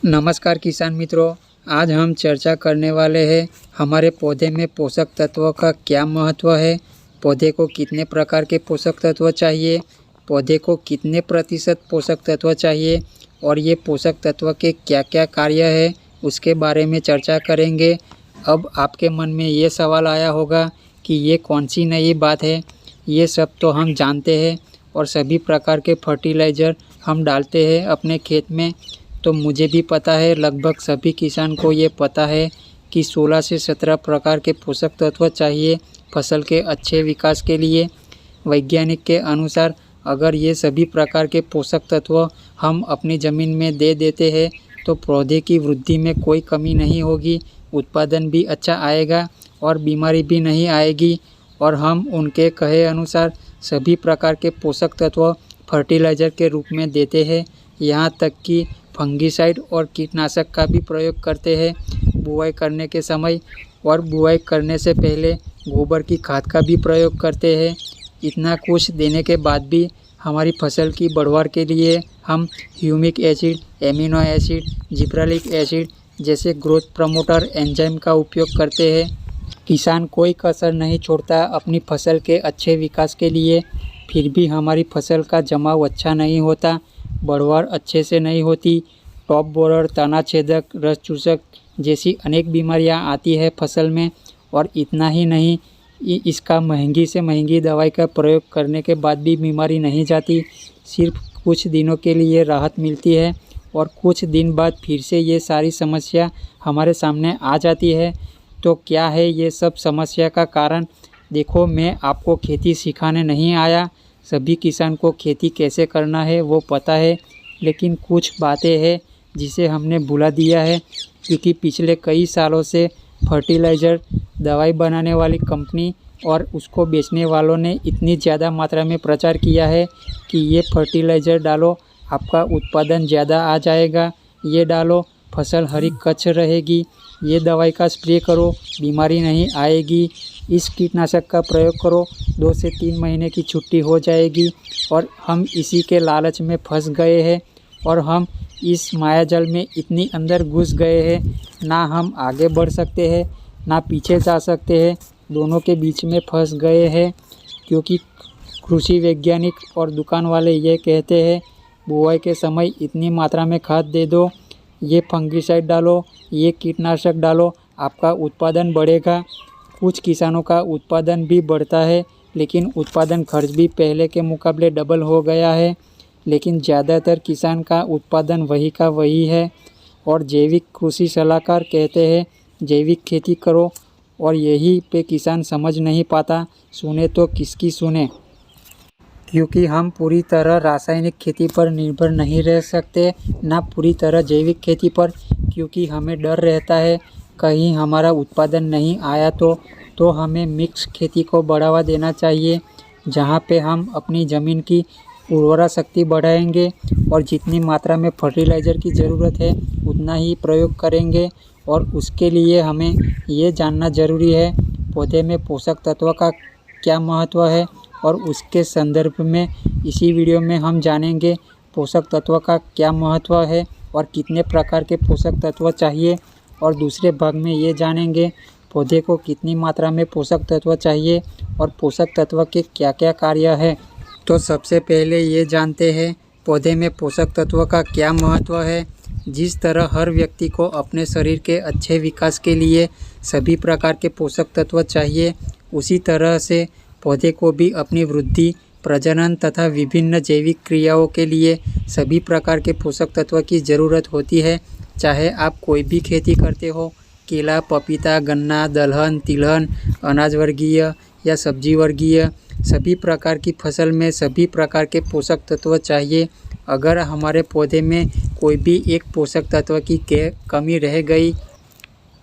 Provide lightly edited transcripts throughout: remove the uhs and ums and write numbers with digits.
नमस्कार किसान मित्रों, आज हम चर्चा करने वाले हैं हमारे पौधे में पोषक तत्वों का क्या महत्व है। पौधे को कितने प्रकार के पोषक तत्व चाहिए, पौधे को कितने प्रतिशत पोषक तत्व चाहिए और ये पोषक तत्व के क्या क्या कार्य है उसके बारे में चर्चा करेंगे। अब आपके मन में ये सवाल आया होगा कि ये कौन सी नई बात है। ये सब तो हम जानते हैं और सभी प्रकार के फर्टिलाइज़र हम डालते हैं अपने खेत में, तो मुझे भी पता है, लगभग सभी किसान को ये पता है कि 16 से 17 प्रकार के पोषक तत्व चाहिए फसल के अच्छे विकास के लिए। वैज्ञानिक के अनुसार अगर ये सभी प्रकार के पोषक तत्व हम अपनी ज़मीन में दे देते हैं तो पौधे की वृद्धि में कोई कमी नहीं होगी, उत्पादन भी अच्छा आएगा और बीमारी भी नहीं आएगी। और हम उनके कहे अनुसार सभी प्रकार के पोषक तत्व फर्टिलाइज़र के रूप में देते हैं, यहाँ तक कि फंगीसाइड और कीटनाशक का भी प्रयोग करते हैं बुआई करने के समय, और बुआई करने से पहले गोबर की खाद का भी प्रयोग करते हैं। इतना कुछ देने के बाद भी हमारी फसल की बढ़वार के लिए हम humic acid, amino acid, gibberellic acid जैसे ग्रोथ प्रमोटर एंजाइम का उपयोग करते हैं। किसान कोई कसर नहीं छोड़ता अपनी फसल के अच्छे विकास के लिए, फिर भी हमारी फसल का जमाव अच्छा नहीं होता, बढ़वार अच्छे से नहीं होती, टॉप बोरर, तना छेदक, रस चूसक जैसी अनेक बीमारियां आती है फसल में। और इतना ही नहीं, इसका महंगी से महंगी दवाई का प्रयोग करने के बाद भी बीमारी नहीं जाती, सिर्फ कुछ दिनों के लिए राहत मिलती है और कुछ दिन बाद फिर से ये सारी समस्या हमारे सामने आ जाती है। तो क्या है ये सब समस्या का कारण? देखो, मैं आपको खेती सिखाने नहीं आया, सभी किसान को खेती कैसे करना है वो पता है, लेकिन कुछ बातें हैं जिसे हमने भुला दिया है, क्योंकि पिछले कई सालों से फर्टिलाइज़र दवाई बनाने वाली कंपनी और उसको बेचने वालों ने इतनी ज़्यादा मात्रा में प्रचार किया है कि ये फर्टिलाइज़र डालो आपका उत्पादन ज़्यादा आ जाएगा, ये डालो फसल हरी कच्छ रहेगी, ये दवाई का स्प्रे करो बीमारी नहीं आएगी, इस कीटनाशक का प्रयोग करो 2 से 3 महीने की छुट्टी हो जाएगी। और हम इसी के लालच में फंस गए हैं और हम इस मायाजाल में इतनी अंदर घुस गए हैं, ना हम आगे बढ़ सकते हैं ना पीछे जा सकते हैं, दोनों के बीच में फंस गए हैं। क्योंकि कृषि वैज्ञानिक और दुकान वाले ये कहते हैं बुआई के समय इतनी मात्रा में खाद दे दो, ये फंगीसाइड डालो, ये कीटनाशक डालो, आपका उत्पादन बढ़ेगा। कुछ किसानों का उत्पादन भी बढ़ता है, लेकिन उत्पादन खर्च भी पहले के मुकाबले डबल हो गया है, लेकिन ज़्यादातर किसान का उत्पादन वही का वही है। और जैविक कृषि सलाहकार कहते हैं जैविक खेती करो, और यही पे किसान समझ नहीं पाता, सुने तो किसकी सुने। क्योंकि हम पूरी तरह रासायनिक खेती पर निर्भर नहीं रह सकते, ना पूरी तरह जैविक खेती पर, क्योंकि हमें डर रहता है कहीं हमारा उत्पादन नहीं आया तो हमें मिक्स खेती को बढ़ावा देना चाहिए, जहाँ पे हम अपनी ज़मीन की उर्वरा शक्ति बढ़ाएंगे और जितनी मात्रा में फर्टिलाइज़र की ज़रूरत है उतना ही प्रयोग करेंगे। और उसके लिए हमें ये जानना ज़रूरी है पौधे में पोषक तत्व का क्या महत्व है, और उसके संदर्भ में इसी वीडियो में हम जानेंगे पोषक तत्व का क्या महत्व है और कितने प्रकार के पोषक तत्व चाहिए। और दूसरे भाग में ये जानेंगे पौधे को कितनी मात्रा में पोषक तत्व चाहिए और पोषक तत्व के क्या क्या कार्य है। तो सबसे पहले ये जानते हैं पौधे में पोषक तत्व का क्या महत्व है। जिस तरह हर व्यक्ति को अपने शरीर के अच्छे विकास के लिए सभी प्रकार के पोषक तत्व चाहिए, उसी तरह से पौधे को भी अपनी वृद्धि, प्रजनन तथा विभिन्न जैविक क्रियाओं के लिए सभी प्रकार के पोषक तत्व की ज़रूरत होती है। चाहे आप कोई भी खेती करते हो, केला, पपीता, गन्ना, दलहन, तिलहन, अनाज वर्गीय या सब्जी वर्गीय, सभी प्रकार की फसल में सभी प्रकार के पोषक तत्व चाहिए। अगर हमारे पौधे में कोई भी एक पोषक तत्व की कमी रह गई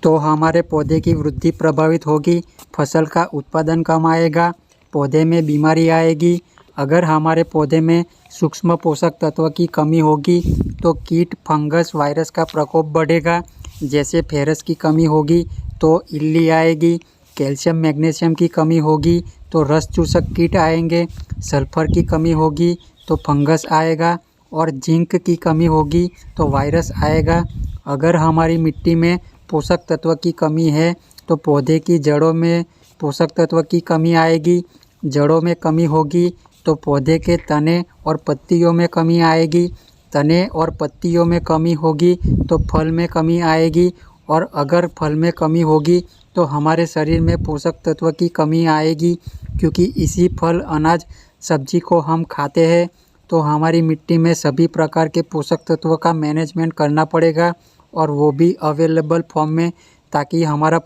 तो हमारे पौधे की वृद्धि प्रभावित होगी, फसल का उत्पादन कम आएगा, पौधे में बीमारी आएगी। अगर हमारे पौधे में सूक्ष्म पोषक तत्व की कमी होगी तो कीट, फंगस, वायरस का प्रकोप बढ़ेगा। जैसे फेरस की कमी होगी तो इल्ली आएगी, कैल्शियम मैग्नीशियम की कमी होगी तो रस चूसक कीट आएंगे, सल्फर की कमी होगी तो फंगस आएगा, और जिंक की कमी होगी तो वायरस आएगा। अगर हमारी मिट्टी में पोषक तत्व की कमी है तो पौधे की जड़ों में पोषक तत्व की कमी आएगी। जड़ों में कमी होगी तो पौधे के तने और पत्तियों में कमी आएगी। तने और पत्तियों में कमी होगी तो फल में कमी आएगी। और अगर फल में कमी होगी तो हमारे शरीर में पोषक तत्व की कमी आएगी, क्योंकि इसी फल, अनाज, सब्जी को हम खाते हैं। तो हमारी मिट्टी में सभी प्रकार के पोषक तत्वों का मैनेजमेंट करना पड़ेगा, और वो भी अवेलेबल फॉर्म में, ताकि हमारे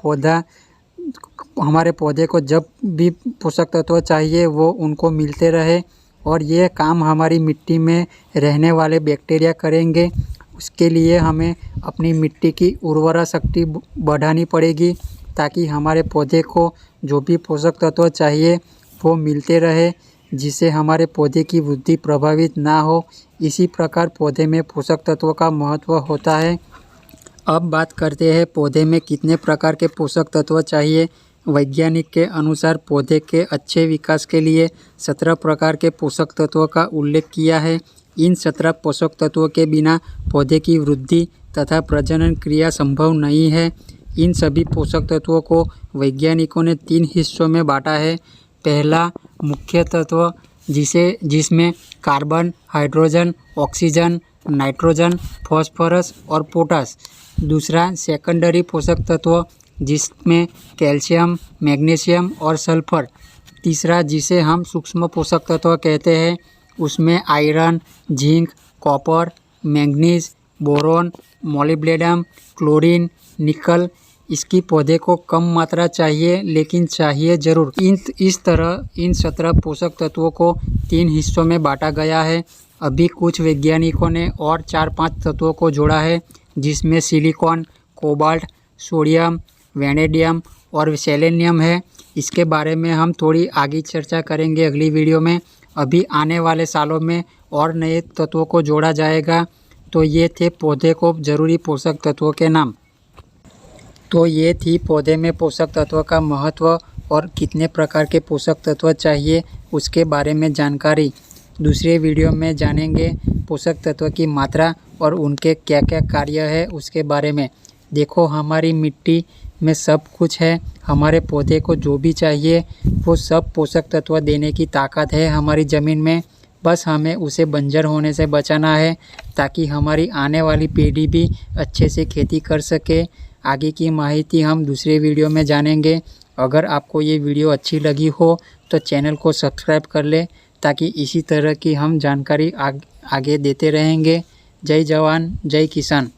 पौधे को जब भी पोषक तत्व चाहिए वो उनको मिलते रहे। और ये काम हमारी मिट्टी में रहने वाले बैक्टीरिया करेंगे। उसके लिए हमें अपनी मिट्टी की उर्वरा शक्ति बढ़ानी पड़ेगी, ताकि हमारे पौधे को जो भी पोषक तत्व चाहिए वो मिलते रहे, जिससे हमारे पौधे की वृद्धि प्रभावित ना हो। इसी प्रकार पौधे में पोषक तत्वों का महत्व होता है। अब बात करते हैं पौधे में कितने प्रकार के पोषक तत्व चाहिए। वैज्ञानिक के अनुसार पौधे के अच्छे विकास के लिए 17 प्रकार के पोषक तत्वों का उल्लेख किया है। इन 17 पोषक तत्वों के बिना पौधे की वृद्धि तथा प्रजनन क्रिया संभव नहीं है। इन सभी पोषक तत्वों को वैज्ञानिकों ने 3 हिस्सों में बांटा है। पहला मुख्य तत्व, जिसमें carbon, hydrogen, oxygen, nitrogen, phosphorus और पोटास। दूसरा सेकेंडरी पोषक तत्व, जिसमें कैल्शियम, मैग्नीशियम और सल्फर। तीसरा, जिसे हम सूक्ष्म पोषक तत्व कहते हैं, उसमें iron, zinc, copper, manganese, boron, molybdenum, chlorine, निकल। इसकी पौधे को कम मात्रा चाहिए, लेकिन चाहिए जरूर। इस तरह इन 17 पोषक तत्वों को 3 हिस्सों में बांटा गया है। अभी कुछ वैज्ञानिकों ने और 4-5 तत्वों को जोड़ा है, जिसमें सिलिकॉन, कोबाल्ट, सोडियम, वैनेडियम और सेलेनियम है। इसके बारे में हम थोड़ी आगे चर्चा करेंगे अगली वीडियो में। अभी आने वाले सालों में और नए तत्वों को जोड़ा जाएगा। तो ये थे पौधे को जरूरी पोषक तत्वों के नाम। तो ये थी पौधे में पोषक तत्व का महत्व और कितने प्रकार के पोषक तत्व चाहिए उसके बारे में जानकारी। दूसरे वीडियो में जानेंगे पोषक तत्व की मात्रा और उनके क्या क्या कार्य है उसके बारे में। देखो, हमारी मिट्टी में सब कुछ है। हमारे पौधे को जो भी चाहिए वो सब पोषक तत्व देने की ताकत है हमारी ज़मीन में। बस हमें उसे बंजर होने से बचाना है, ताकि हमारी आने वाली पीढ़ी भी अच्छे से खेती कर सके। आगे की माहिती हम दूसरे वीडियो में जानेंगे। अगर आपको ये वीडियो अच्छी लगी हो तो चैनल को सब्सक्राइब कर ले, ताकि इसी तरह की हम जानकारी आगे देते रहेंगे। जय जवान, जय किसान।